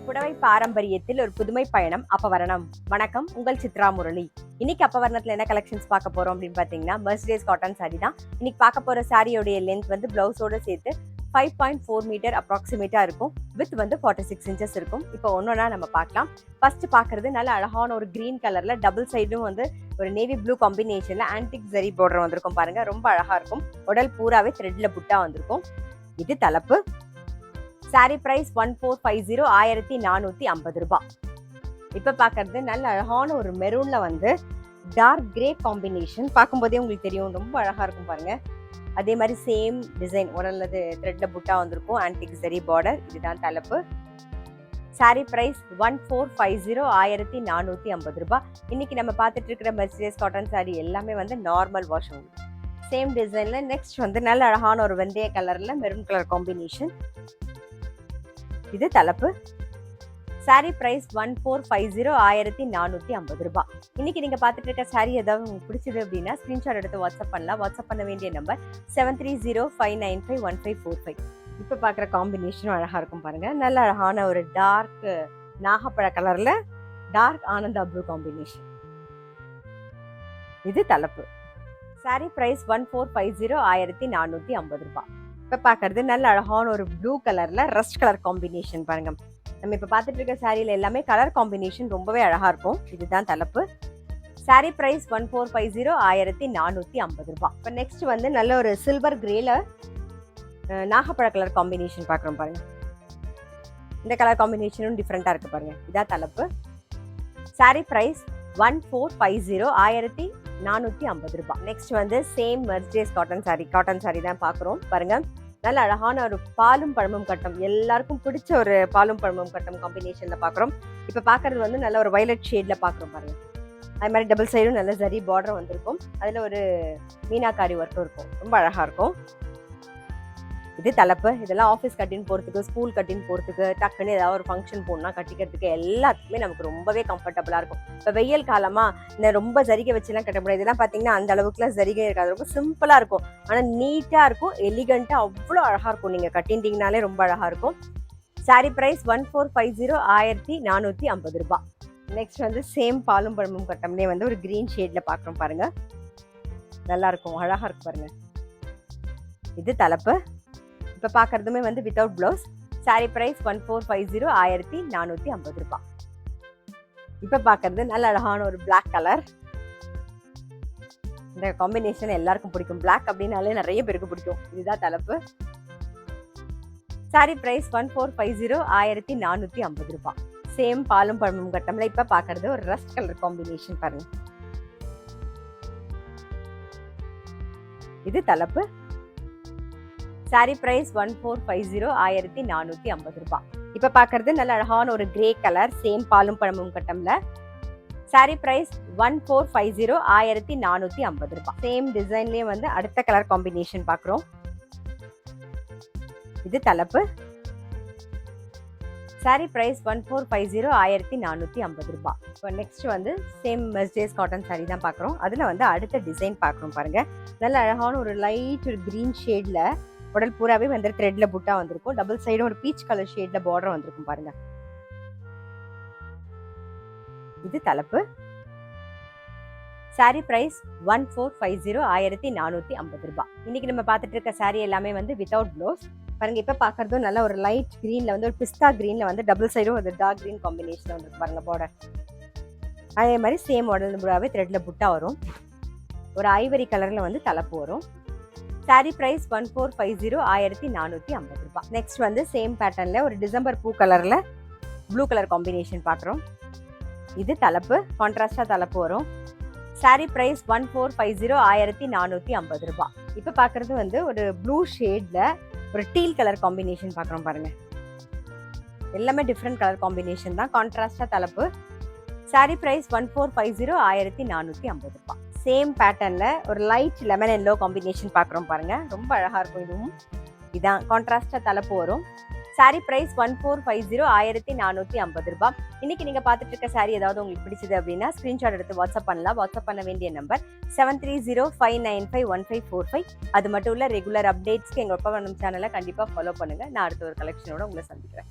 புடவை பாரம்பரியத்தில் ஒரு புதுமை பயணம் அப்பவரணம். வணக்கம், உங்கள் சித்ரா முரளி. இன்னைக்கு அப்பவரணத்துல என்ன கலெக்ஷன்ஸ் பார்க்க போறோம் அப்படின்னு பாத்தீங்கன்னா, மெர்சிடைஸ் காட்டன் சாரி தான். இன்னைக்கு பார்க்க போற சாரியோடைய லென்த் வந்து பிளவுஸோட சேர்த்து 5.4 மீட்டர் அப்ராக்சிமேட்டா இருக்கும். வித் வந்து 46 இன்ச்சஸ் இருக்கும். இப்போ ஒன்னொன்னா நம்ம பார்க்கலாம். ஃபர்ஸ்ட் பார்க்கறது நல்ல அழகான ஒரு கிரீன் கலர்ல டபுள் சைடும் வந்து ஒரு நேவி ப்ளூ காம்பினேஷன்ல ஆன்டிக் ஜரி பார்டர் வந்திருக்கும் பாருங்க. ரொம்ப அழகா இருக்கும். உடல் பூராவே த்ரெட்ல புட்டா வந்திருக்கும். இது தலைப்பு. சாரி பிரைஸ் 1450, 1450 ரூபாய். இப்ப பாக்குறது நல்ல அழகான ஒரு மெரூன்ல வந்து டார்க் கிரே காம்பினேஷன். பார்க்கும்போதே உங்களுக்கு தெரியும், ரொம்ப அழகா இருக்கும் பாருங்க. அதே மாதிரி சேம் டிசைன் உடல்ல த்ரெட்ல புட்டா வந்திருக்கும், ஆன்டிக் ஜரி பார்டர். இதுதான் தலைப்பு. சாரி பிரைஸ் 1450, 1450 ரூபாய். இன்னைக்கு நம்ம பார்த்துட்டு இருக்கிற மெர்சிடைஸ் காட்டன் சாரி எல்லாமே வந்து நார்மல் வாஷ். சேம் டிசைன்ல நெக்ஸ்ட் வந்து நல்ல அழகான ஒரு வெந்தய கலர்ல மெரூன் கலர் காம்பினேஷன். இது தலைப்பு. சாரி பிரைஸ் 1450, 1450 ரூபாய். இன்னைக்கு நீங்க பார்த்துட்டு இருக்க சாரி ஏதாவது உங்களுக்கு பிடிச்சது அப்படின்னா ஸ்கிரீன்ஷாட் எடுத்து வாட்ஸ்அப் பண்ணலாம். வாட்ஸ்அப் பண்ண வேண்டிய நம்பர் 7305951545. இப்ப பாக்குற காம்பினேஷனும் அழகா இருக்கும் பாருங்க. நல்ல அழகான ஒரு டார்க் நாகப்பழ கலர்ல டார்க் ஆனந்தா ப்ளூ காம்பினேஷன். இது தலைப்பு. சாரி பிரைஸ் 1450, 1450 ரூபாய். இப்ப பாக்குறது நல்ல அழகான ஒரு ப்ளூ கலர்ல ரஸ்ட் கலர் காம்பினேஷன் பாருங்க. நம்ம இப்ப பாத்துட்டு இருக்க சாரியில எல்லாமே கலர் காம்பினேஷன் ரொம்பவே அழகா இருக்கும். இதுதான் தலைப்பு. சாரி பிரைஸ் 1450, 1450 ரூபாய். இப்ப நெக்ஸ்ட் வந்து நல்ல ஒரு சில்வர் கிரேல நாகப்பழ கலர் காம்பினேஷன் பாக்குறோம் பாருங்க. இந்த கலர் காம்பினேஷனும் டிஃப்ரெண்டா இருக்கு பாருங்க. இதான் தலைப்பு. சாரி பிரைஸ் 1450, 1450 ரூபாய். நெக்ஸ்ட் வந்து சேம் மெர்சிடைஸ் காட்டன் சாரி தான் பாக்குறோம் பாருங்க. நல்ல அழகான ஒரு பாலும் பழமும் கட்டம், எல்லாருக்கும் பிடிச்ச ஒரு பாலும் பழமும் கட்டம் காம்பினேஷன்ல பாக்குறோம். இப்ப பாக்குறது வந்து நல்ல ஒரு வயலட் ஷேட்ல பாக்குறோம் பாருங்க. அது மாதிரி டபுள் சைடும் நல்ல ஜரி பார்டர் வந்திருக்கும். அதுல ஒரு மீனாக்காரி ஒர்க்கும் இருக்கும். ரொம்ப அழகா இருக்கும். இது தலைப்பு. இதெல்லாம் ஆஃபீஸ் கட்டின்னு போறதுக்கு, ஸ்கூல் கட்டின்னு போறதுக்கு, டக்குன்னு ஏதாவது ஒரு ஃபங்க்ஷன் போகணும்னா கட்டிக்கிறதுக்கு எல்லாத்துக்குமே நமக்கு ரொம்பவே கம்ஃபர்டபுளா இருக்கும். இப்போ வெயில் காலமா இந்த ரொம்ப ஜரிகை வச்சுலாம் கட்ட முடியாது. இதெல்லாம் பார்த்தீங்கன்னா அந்த அளவுக்குலாம் ஜரிகை இருக்காது. ரொம்ப சிம்பிளா இருக்கும். ஆனால் நீட்டா இருக்கும், எலிகண்டா அவ்வளோ அழகா இருக்கும். நீங்க கட்டிட்டீங்கனாலே ரொம்ப அழகா இருக்கும். சாரி பிரைஸ் 1450, 1450 ரூபாய். நெக்ஸ்ட் வந்து சேம் பாலும் பழமும் கட்டம்லேயே வந்து ஒரு கிரீன் ஷேட்ல பாக்குறோம் பாருங்க. நல்லா இருக்கும், அழகா இருக்கு பாருங்க. இது தலைப்பு. இப்ப பாக்குறதுமே வந்து வித்தவுட் பிளவுஸ். சாரி பிரைஸ் 1450, 1450 ரூபாய். இப்ப பாக்குறது நல்ல அழகான ஒரு பிளாக் கலர். இந்த காம்பினேஷன் எல்லாருக்கும் பிடிக்கும். பிளாக் அப்படின்னாலே நிறைய பேருக்கு பிடிக்கும். இதுதான் தலைப்பு. சாரி பிரைஸ் 1450, 1450 ரூபாய். சேம் பாலும் பழமும் கட்டம்ல இப்ப பாக்குறது ஒரு ரஸ்ட் கலர் காம்பினேஷன் பாருங்க. இது தலைப்பு. சாரி பிரைஸ் 1450, 1450 ரூபாய். இப்ப பாக்குறது நல்ல அழகான ஒரு கிரே கலர், சேம் பாலும் பழமும் கட்டம்ல. சாரி பிரைஸ் 1450, 1450 ரூபாய். சேம் டிசைன்லயே வந்து அடுத்த கலர் காம்பினேஷன் பாக்குறோம். இது தலைப்பு. சாரி பிரைஸ் 1450, 1450 ரூபாய். இப்போ நெக்ஸ்ட் வந்து சேம் மெர்சிடைஸ் காட்டன் சாரி தான் பாக்குறோம். அதுல வந்து அடுத்த டிசைன் பாக்குறோம் பாருங்க. நல்ல அழகான ஒரு லைட் ஒரு கிரீன் ஷேட்ல உடல் பூராவே வந்து த்ரெட்ல புட்டா வந்திருக்கும். டபுள் சைடும் ஒரு பீச் கலர் ஷேட்ல பார்டர் வந்திருக்கும் பாருங்க. இது தலைப்பு. சாரி பிரைஸ் 1450, 1450 ரூபாய். இன்னைக்கு நம்ம பார்த்துட்டு இருக்க சாரி எல்லாமே வந்து வித்தவுட் பிளவுஸ் பாருங்க. இப்ப பாக்குறதும் நல்ல ஒரு லைட் கிரீன்ல வந்து ஒரு பிஸ்தா கிரீன்ல வந்து டபுள் சைடும் ஒரு டார்க் கிரீன் காம்பினேஷன் வந்து பாருங்க பார்டர். அதே மாதிரி சேம் உடல் பூராவே த்ரெட்ல புட்டா வரும். ஒரு ஐவரி கலர்ல வந்து தலைப்பு வரும். சாரி பிரைஸ் 1450, 1450 ரூபாய். நெக்ஸ்ட் வந்து சேம் பேட்டர்ன்ல ஒரு டிசம்பர் பூ கலர்ல ப்ளூ கலர் காம்பினேஷன் பாக்குறோம். இது தலைப்பு. கான்ட்ராஸ்டா தலைப்பு வரும். சாரி பிரைஸ் 1450, 1450 ரூபாய். இப்ப பாக்குறது வந்து ஒரு ப்ளூ ஷேட்ல ஒரு டீல் கலர் காம்பினேஷன் பாக்குறோம் பாருங்க. எல்லாமே டிஃப்ரெண்ட் கலர் காம்பினேஷன் தான். கான்ட்ராஸ்டா தலைப்பு. சாரி பிரைஸ் 1450, 1450 ரூபாய். சேம் பேட்டர்ன்ல ஒரு லைட் லெமன் எல்லோ காம்பினேஷன் பாக்குறோம் பாருங்க. ரொம்ப அழகா இருக்கும். இதுவும் இதான் கான்ட்ராஸ்டா தலைப்பு வரும். சாரி பிரைஸ் 1450 1450 ரூபாய். இன்னைக்கு நீங்க பார்த்துட்டு இருக்க சாரி ஏதாவது உங்களுக்கு பிடிச்சது அப்படின்னா ஸ்கிரீன்ஷாட் எடுத்து வாட்ஸ்அப் பண்ணலாம். வாட்ஸ்அப் பண்ண வேண்டிய நம்பர் 7305951545. அது மட்டும் இல்ல ரெகுலர் அப்டேட்ஸ்க்கு எங்க ஒப்பவனம் சேனலை கண்டிப்பா ஃபாலோ பண்ணுங்க. நான் அடுத்த ஒரு கலெக்ஷனோட உங்களை சந்திக்கிறேன்.